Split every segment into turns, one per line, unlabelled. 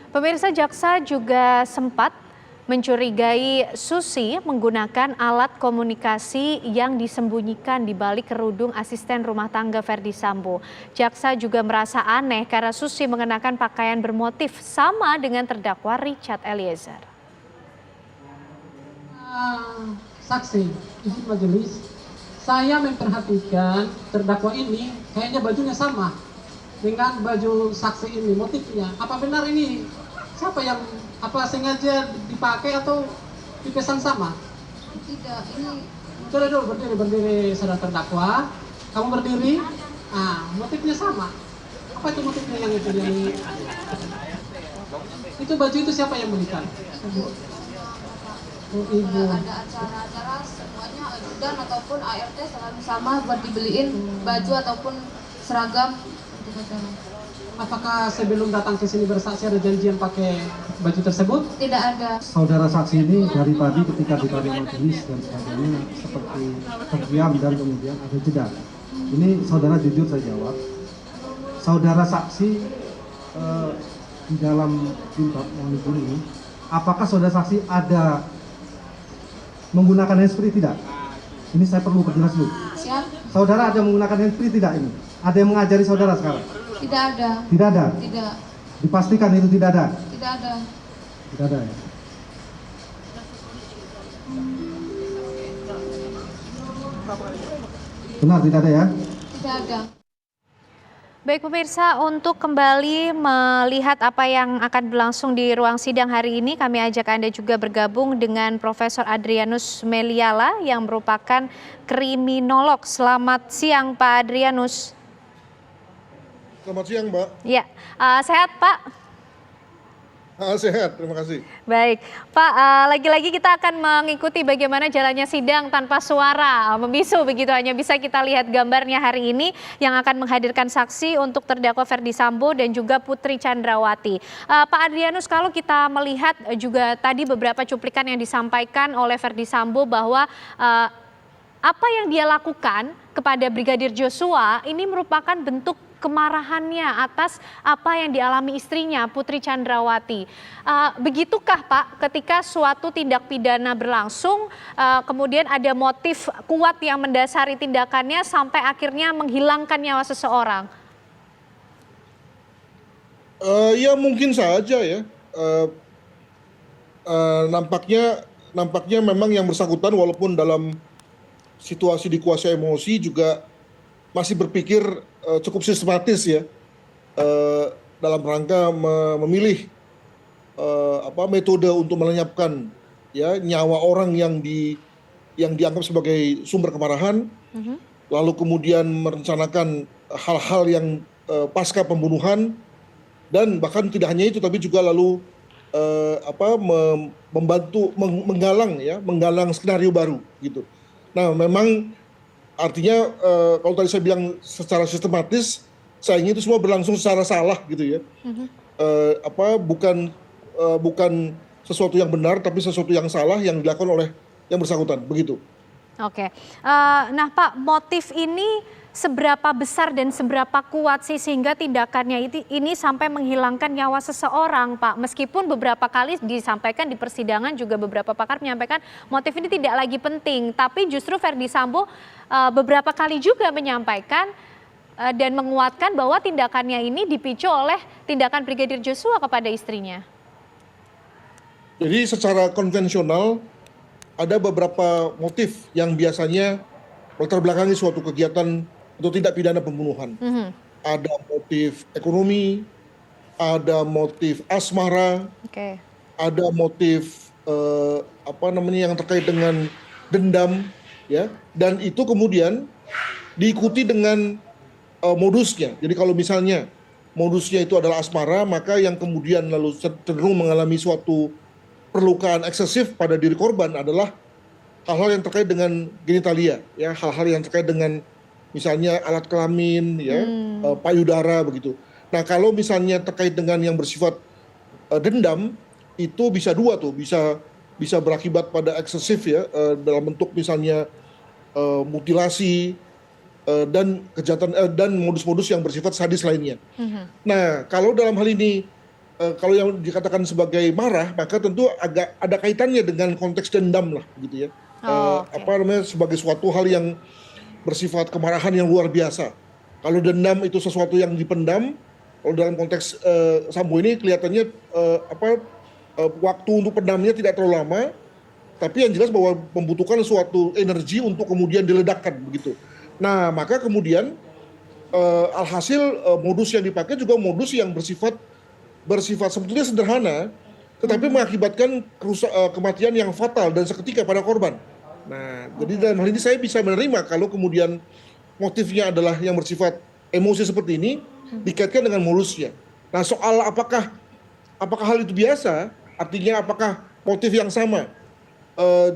Pemirsa, jaksa juga sempat mencurigai Susi menggunakan alat komunikasi yang disembunyikan di balik kerudung asisten rumah tangga Verdi Sambo. Jaksa juga merasa aneh karena Susi mengenakan pakaian bermotif sama dengan terdakwa Richard Eliezer.
Saksi, izin majelis, saya memperhatikan terdakwa ini kayaknya bajunya sama dengan baju saksi ini, motifnya. Apa benar ini? Siapa yang sengaja dipakai atau dipesan sama?
Tidak, ini
Coba dulu berdiri saudara terdakwa. Kamu berdiri. Motifnya sama. Apa itu motifnya yang itu itu baju itu siapa yang belikan? Oh, ibu.
ada acara-acara semuanya ajudan ataupun ART selalu sama buat dibeliin baju ataupun seragam untuk acara.
Apakah sebelum datang ke sini bersaksi ada janjian pakai baju tersebut?
Tidak ada.
Saudara saksi ini dari tadi ketika ditanya majelis dan sebagainya seperti terdiam dan kemudian ada jeda. Ini saudara jujur saya jawab. Saudara saksi di dalam kitab yang dibeli ini, apakah saudara saksi ada menggunakan handsfree tidak? Ini saya perlu perjelas dulu.
Siap?
Saudara ada menggunakan handsfree tidak ini? Ada yang mengajari saudara sekarang?
Tidak ada.
Tidak ada?
Tidak.
Dipastikan itu tidak ada?
Tidak ada.
Tidak ada ya? Benar tidak ada ya?
Tidak ada.
Baik pemirsa, untuk kembali melihat apa yang akan berlangsung di ruang sidang hari ini, kami ajak Anda juga bergabung dengan Profesor Adrianus Meliala yang merupakan kriminolog. Selamat siang Pak Adrianus.
Selamat siang, Mbak.
Ya, sehat Pak?
Sehat, terima kasih.
Baik, Pak, lagi-lagi kita akan mengikuti bagaimana jalannya sidang tanpa suara, membisu begitu, hanya bisa kita lihat gambarnya hari ini yang akan menghadirkan saksi untuk terdakwa Verdi Sambo dan juga Putri Chandrawati. Pak Adrianus, kalau kita melihat juga tadi beberapa cuplikan yang disampaikan oleh Verdi Sambo bahwa apa yang dia lakukan kepada Brigadir Joshua ini merupakan bentuk kemarahannya atas apa yang dialami istrinya Putri Chandrawati. Begitukah Pak ketika suatu tindak pidana berlangsung kemudian ada motif kuat yang mendasari tindakannya sampai akhirnya menghilangkan nyawa seseorang?
Ya mungkin saja ya. Nampaknya memang yang bersangkutan walaupun dalam situasi dikuasai emosi juga masih berpikir cukup sistematis ya dalam rangka memilih metode untuk melenyapkan ya nyawa orang yang dianggap sebagai sumber kemarahan, lalu kemudian merencanakan hal-hal yang pasca pembunuhan dan bahkan tidak hanya itu tapi juga lalu membantu menggalang skenario baru gitu. Nah memang artinya kalau tadi saya bilang secara sistematis, saya ingin itu semua berlangsung secara salah gitu ya. Bukan sesuatu yang benar, tapi sesuatu yang salah yang dilakukan oleh yang bersangkutan, begitu.
Oke, nah Pak, motif ini seberapa besar dan seberapa kuat sih sehingga tindakannya ini sampai menghilangkan nyawa seseorang, Pak? Meskipun beberapa kali disampaikan di persidangan juga beberapa pakar menyampaikan motif ini tidak lagi penting, tapi justru Verdi Sambo beberapa kali juga menyampaikan dan menguatkan bahwa tindakannya ini dipicu oleh tindakan Brigadir Joshua kepada istrinya.
Jadi secara konvensional ada beberapa motif yang biasanya latar belakangi suatu kegiatan atau tindak pidana pembunuhan. Ada motif ekonomi, ada motif asmara, ada motif yang terkait dengan dendam, ya. Dan itu kemudian diikuti dengan modusnya. Jadi kalau misalnya modusnya itu adalah asmara, maka yang kemudian lalu cenderung mengalami suatu perlukaan eksesif pada diri korban adalah hal-hal yang terkait dengan genitalia, ya, hal-hal yang terkait dengan misalnya alat kelamin, ya, payudara begitu. Nah kalau misalnya terkait dengan yang bersifat dendam, itu bisa dua tuh, bisa berakibat pada eksesif ya, dalam bentuk misalnya mutilasi dan kejahatan dan modus-modus yang bersifat sadis lainnya. Nah kalau dalam hal ini kalau yang dikatakan sebagai marah, maka tentu agak ada kaitannya dengan konteks dendam lah, gitu ya. Apa namanya, sebagai suatu hal yang bersifat kemarahan yang luar biasa. Kalau dendam itu sesuatu yang dipendam, kalau dalam konteks Sambo ini kelihatannya waktu untuk pendamnya tidak terlalu lama, tapi yang jelas bahwa membutuhkan suatu energi untuk kemudian diledakkan begitu. Nah, maka kemudian alhasil modus yang dipakai juga modus yang bersifat sebetulnya sederhana, tetapi mengakibatkan kematian yang fatal dan seketika pada korban. Nah, jadi dalam hal ini saya bisa menerima kalau kemudian motifnya adalah yang bersifat emosi seperti ini dikaitkan dengan modusnya. Nah, soal apakah hal itu biasa, artinya apakah motif yang sama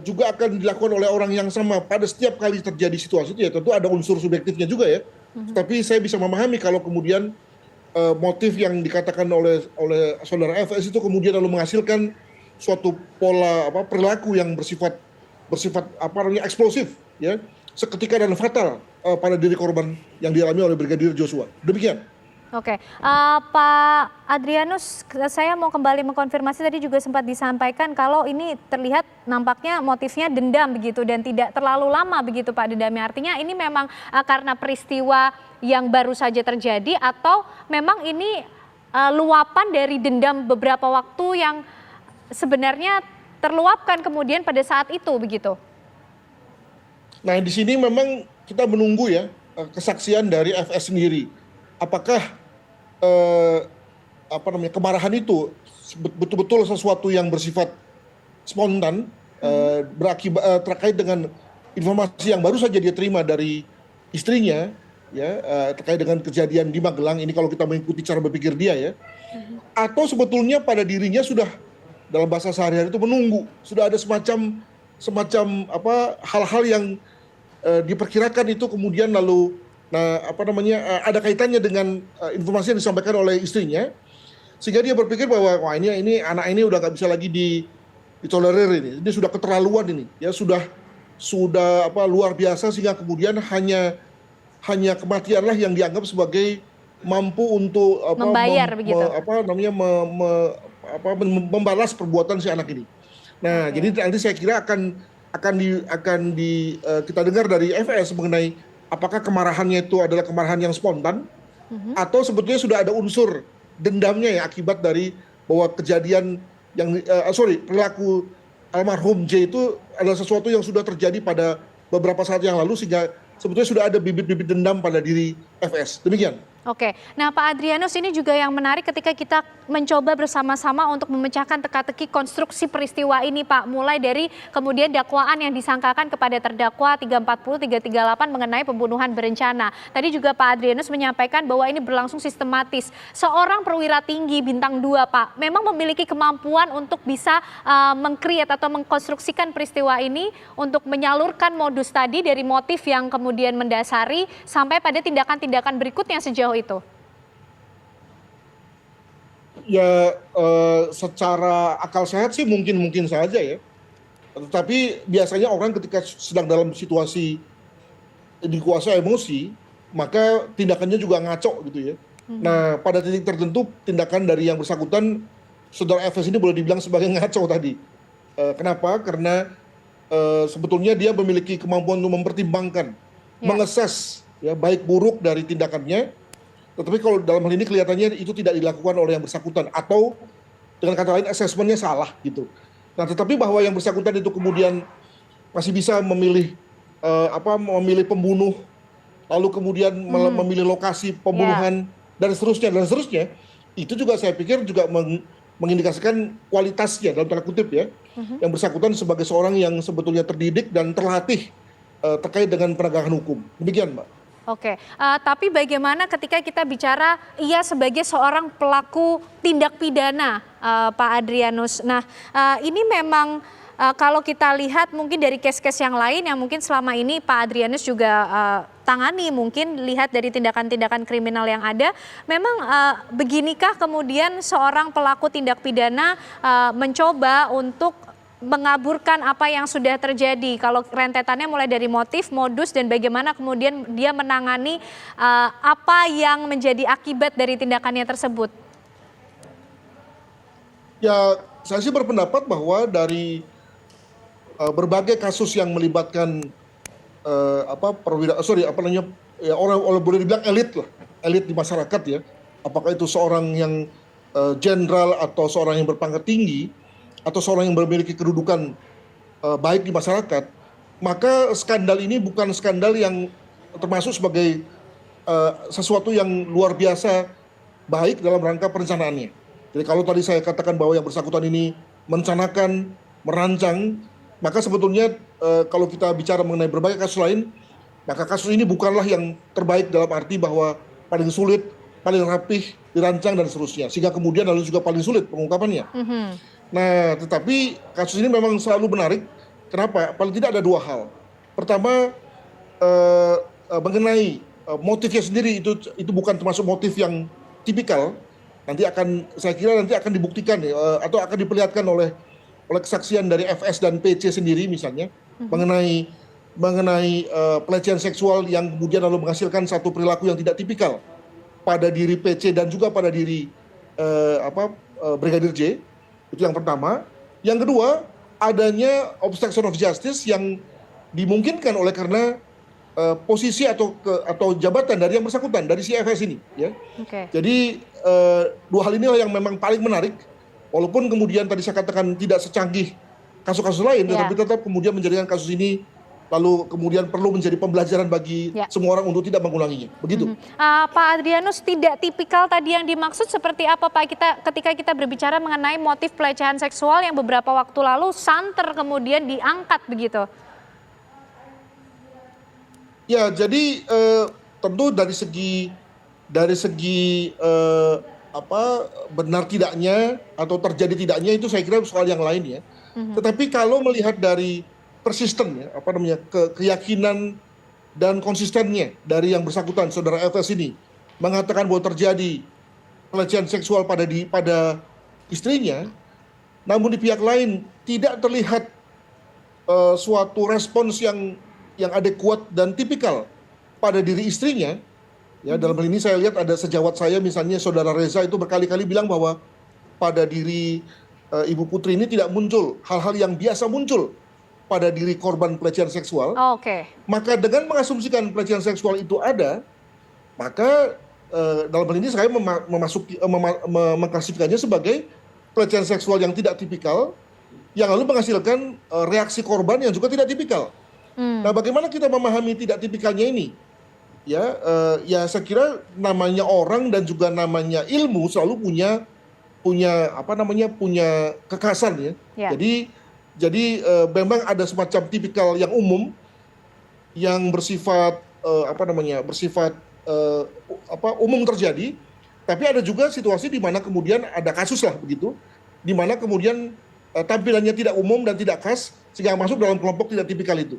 juga akan dilakukan oleh orang yang sama pada setiap kali terjadi situasi itu, ya tentu ada unsur subjektifnya juga ya. Tapi saya bisa memahami kalau kemudian motif yang dikatakan oleh saudara FS itu kemudian lalu menghasilkan suatu pola perilaku yang bersifat eksplosif ya, seketika dan fatal pada diri korban yang dialami oleh Brigadir Joshua. Demikian.
Oke, Pak Adrianus, saya mau kembali mengkonfirmasi, tadi juga sempat disampaikan kalau ini terlihat nampaknya motifnya dendam begitu dan tidak terlalu lama begitu Pak dendamnya. Artinya ini memang karena peristiwa yang baru saja terjadi atau memang ini luapan dari dendam beberapa waktu yang sebenarnya terluapkan kemudian pada saat itu begitu?
Nah, di sini memang kita menunggu ya kesaksian dari FS sendiri. Apakah kemarahan itu betul-betul sesuatu yang bersifat spontan, berakibat terkait dengan informasi yang baru saja dia terima dari istrinya, ya, terkait dengan kejadian di Magelang ini kalau kita mengikuti cara berpikir dia ya, atau sebetulnya pada dirinya sudah dalam bahasa sehari-hari itu menunggu, sudah ada semacam hal-hal yang diperkirakan itu kemudian lalu ada kaitannya dengan informasi yang disampaikan oleh istrinya, sehingga dia berpikir bahwa wah ini anak ini udah nggak bisa lagi ditolerir ini sudah keterlaluan ini ya, sudah luar biasa, sehingga kemudian hanya kematianlah yang dianggap sebagai mampu untuk
membayar begitu.
Membalas perbuatan si anak ini. Nah, jadi nanti saya kira akan kita dengar dari FS mengenai apakah kemarahannya itu adalah kemarahan yang spontan atau sebetulnya sudah ada unsur dendamnya ya akibat dari bahwa kejadian yang perilaku almarhum J itu adalah sesuatu yang sudah terjadi pada beberapa saat yang lalu, sehingga sebetulnya sudah ada bibit-bibit dendam pada diri FS. Demikian.
Oke, nah Pak Adrianus, ini juga yang menarik ketika kita mencoba bersama-sama untuk memecahkan teka-teki konstruksi peristiwa ini Pak. Mulai dari kemudian dakwaan yang disangkakan kepada terdakwa 340, 338 mengenai pembunuhan berencana. Tadi juga Pak Adrianus menyampaikan bahwa ini berlangsung sistematis. Seorang perwira tinggi bintang 2 Pak, memang memiliki kemampuan untuk bisa meng-create atau mengkonstruksikan peristiwa ini untuk menyalurkan modus tadi dari motif yang kemudian mendasari sampai pada tindakan-tindakan berikutnya sejauh itu?
Ya, secara akal sehat sih mungkin saja ya. Tetapi biasanya orang ketika sedang dalam situasi dikuasai emosi, maka tindakannya juga ngaco gitu ya. Nah, pada titik tertentu tindakan dari yang bersangkutan, saudara FS ini boleh dibilang sebagai ngaco tadi. Kenapa? Karena sebetulnya dia memiliki kemampuan untuk mempertimbangkan, mengeses ya baik buruk dari tindakannya. Tetapi kalau dalam hal ini kelihatannya itu tidak dilakukan oleh yang bersangkutan, atau dengan kata lain asesmennya salah gitu. Nah, tetapi bahwa yang bersangkutan itu kemudian masih bisa memilih pembunuh, lalu kemudian memilih lokasi pembunuhan dan seterusnya, itu juga saya pikir juga mengindikasikan kualitasnya dalam tanda kutip ya, yang bersangkutan sebagai seorang yang sebetulnya terdidik dan terlatih terkait dengan penegakan hukum. Demikian, Mbak.
Oke, tapi bagaimana ketika kita bicara ia sebagai seorang pelaku tindak pidana, Pak Adrianus. Nah, ini memang kalau kita lihat mungkin dari case-case yang lain yang mungkin selama ini Pak Adrianus juga tangani, mungkin lihat dari tindakan-tindakan kriminal yang ada, memang beginikah kemudian seorang pelaku tindak pidana mencoba untuk mengaburkan apa yang sudah terjadi, kalau rentetannya mulai dari motif, modus, dan bagaimana kemudian dia menangani apa yang menjadi akibat dari tindakannya tersebut?
Ya, saya sih berpendapat bahwa dari berbagai kasus yang melibatkan ya, orang boleh dibilang elit lah, elit di masyarakat ya. Apakah itu seorang yang jenderal atau seorang yang berpangkat tinggi atau seorang yang memiliki kedudukan baik di masyarakat, maka skandal ini bukan skandal yang termasuk sebagai sesuatu yang luar biasa baik dalam rangka perencanaannya. Jadi kalau tadi saya katakan bahwa yang bersangkutan ini merencanakan, merancang, maka sebetulnya kalau kita bicara mengenai berbagai kasus lain, maka kasus ini bukanlah yang terbaik dalam arti bahwa paling sulit, paling rapih, dirancang dan seterusnya. Sehingga kemudian lalu juga paling sulit pengungkapannya. Nah, tetapi kasus ini memang selalu menarik. Kenapa? Paling tidak ada dua hal. Pertama, mengenai motifnya sendiri itu bukan termasuk motif yang tipikal. Saya kira nanti akan dibuktikan atau akan diperlihatkan oleh kesaksian dari FS dan PC sendiri misalnya mengenai pelecehan seksual yang kemudian lalu menghasilkan satu perilaku yang tidak tipikal pada diri PC dan juga pada diri Brigadir J. Itu yang pertama. Yang kedua, adanya obstruction of justice yang dimungkinkan oleh karena posisi atau jabatan dari yang bersangkutan, dari si FS ini ya. Jadi dua hal inilah yang memang paling menarik. Walaupun kemudian tadi saya katakan tidak secanggih kasus-kasus lain, tetapi tetap kemudian menjadikan kasus ini lalu kemudian perlu menjadi pembelajaran bagi semua orang untuk tidak mengulanginya. Begitu.
Pak Adrianus, tidak tipikal tadi yang dimaksud seperti apa Pak? Ketika kita berbicara mengenai motif pelecehan seksual yang beberapa waktu lalu santer kemudian diangkat begitu.
Ya, jadi tentu dari segi benar tidaknya atau terjadi tidaknya itu saya kira soal yang lain ya. Tetapi kalau melihat dari persisten ya, keyakinan dan konsistennya dari yang bersangkutan saudara FS ini mengatakan bahwa terjadi pelecehan seksual pada istrinya, namun di pihak lain tidak terlihat suatu respons yang adekuat dan tipikal pada diri istrinya. Ya, dalam hal ini saya lihat ada sejawat saya misalnya saudara Reza itu berkali-kali bilang bahwa pada diri Ibu Putri ini tidak muncul hal-hal yang biasa muncul pada diri korban pelecehan seksual. Maka dengan mengasumsikan pelecehan seksual itu ada, maka dalam hal ini saya mengklasifikasinya sebagai pelecehan seksual yang tidak tipikal, yang lalu menghasilkan reaksi korban yang juga tidak tipikal. Nah, bagaimana kita memahami tidak tipikalnya ini? Ya saya kira namanya orang dan juga namanya ilmu selalu punya kekasan ya. Jadi memang ada semacam tipikal yang umum yang bersifat umum terjadi, tapi ada juga situasi di mana kemudian ada kasus lah begitu, di mana kemudian tampilannya tidak umum dan tidak khas sehingga masuk dalam kelompok tidak tipikal itu.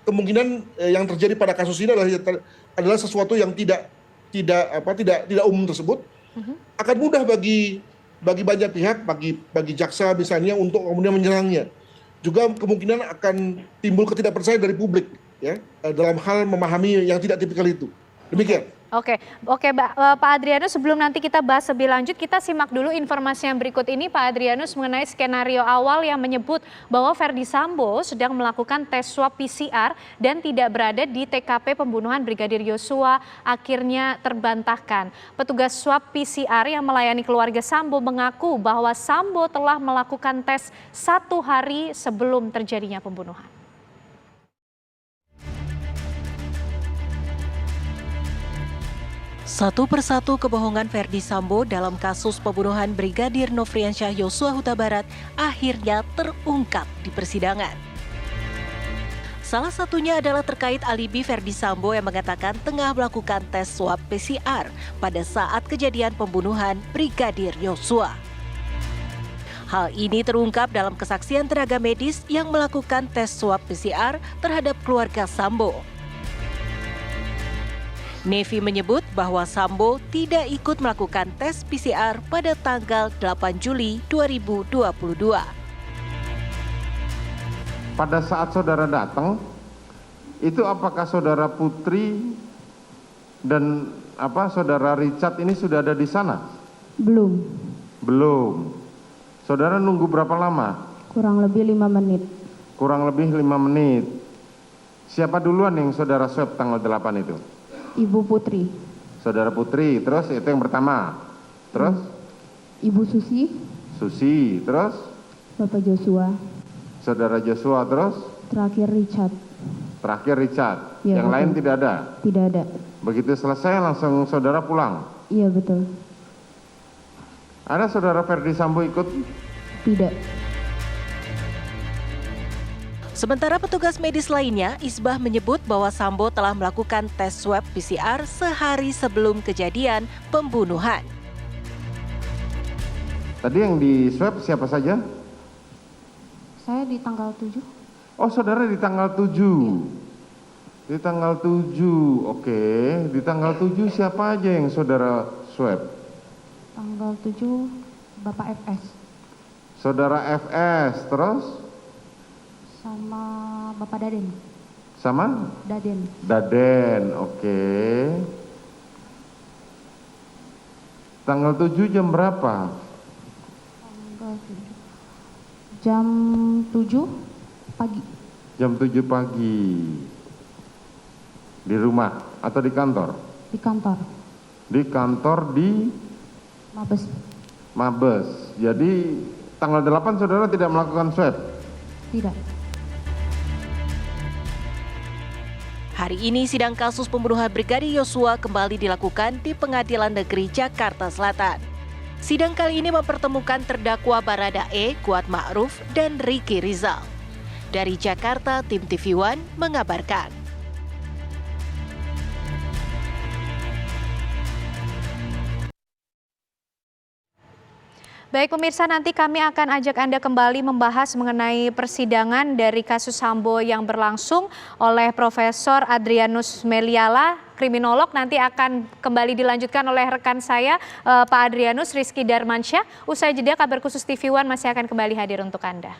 Kemungkinan yang terjadi pada kasus ini adalah sesuatu yang tidak umum tersebut, akan mudah bagi banyak pihak, bagi jaksa misalnya untuk kemudian menyerangnya. Juga kemungkinan akan timbul ketidakpercayaan dari publik ya dalam hal memahami yang tidak tipikal itu. Demikian.
Oke, Pak Adrianus, sebelum nanti kita bahas lebih lanjut, kita simak dulu informasi yang berikut ini, Pak Adrianus, mengenai skenario awal yang menyebut bahwa Ferdi Sambo sedang melakukan tes swab PCR dan tidak berada di TKP pembunuhan Brigadir Yosua akhirnya terbantahkan. Petugas swab PCR yang melayani keluarga Sambo mengaku bahwa Sambo telah melakukan tes 1 hari sebelum terjadinya pembunuhan.
Satu persatu kebohongan Ferdi Sambo dalam kasus pembunuhan Brigadir Nofriansyah Yosua Huta Barat akhirnya terungkap di persidangan. Salah satunya adalah terkait alibi Ferdi Sambo yang mengatakan tengah melakukan tes swab PCR pada saat kejadian pembunuhan Brigadir Yosua. Hal ini terungkap dalam kesaksian tenaga medis yang melakukan tes swab PCR terhadap keluarga Sambo. Nevi menyebut bahwa Sambo tidak ikut melakukan tes PCR pada tanggal 8 Juli 2022.
Pada saat saudara datang, itu apakah saudara Putri dan saudara Richard ini sudah ada di sana?
Belum.
Belum. Saudara nunggu berapa lama?
Kurang lebih 5 menit.
Kurang lebih 5 menit. Siapa duluan yang saudara swab tanggal 8 itu?
Ibu Putri,
Saudara Putri, terus itu yang pertama. Terus?
Ibu Susi,
Susi, terus?
Bapak Joshua,
Saudara Joshua, terus?
terakhir Richard.
Terakhir Richard.
Iya,
Yang
betul.
lain tidak ada?
Tidak ada.
Begitu selesai langsung saudara pulang?
Iya betul.
Ada saudara Ferdi Sambo ikut?
Tidak.
Sementara petugas medis lainnya, Isbah menyebut bahwa Sambo telah melakukan tes swab PCR sehari sebelum kejadian pembunuhan.
Tadi yang di swab siapa saja?
Saya di tanggal 7.
Oh, saudara di tanggal 7. Di tanggal 7, oke. Di tanggal 7 siapa aja yang saudara swab?
Tanggal 7 Bapak FS
Saudara FS, terus?
sama Bapak Daden.
Sama?
Daden.
Daden, oke. Tanggal 7 jam berapa?
Tanggal 7. Jam 7 pagi
Jam 7 pagi. Di rumah atau di kantor?
di kantor.
Di kantor di
Mabes.
Mabes. Jadi tanggal 8 saudara tidak melakukan swab?
Tidak.
Hari ini sidang kasus pembunuhan Brigadir Yosua kembali dilakukan di Pengadilan Negeri Jakarta Selatan. Sidang kali ini mempertemukan terdakwa Baradae, Kuat Ma'ruf, dan Ricky Rizal. Dari Jakarta, tim TV One mengabarkan.
Baik pemirsa, nanti kami akan ajak Anda kembali membahas mengenai persidangan dari kasus Sambo yang berlangsung oleh Profesor Adrianus Meliala, kriminolog. Nanti akan kembali dilanjutkan oleh rekan saya, Pak Adrianus Rizky Darmansyah. Usai jeda, kabar khusus TV One masih akan kembali hadir untuk Anda.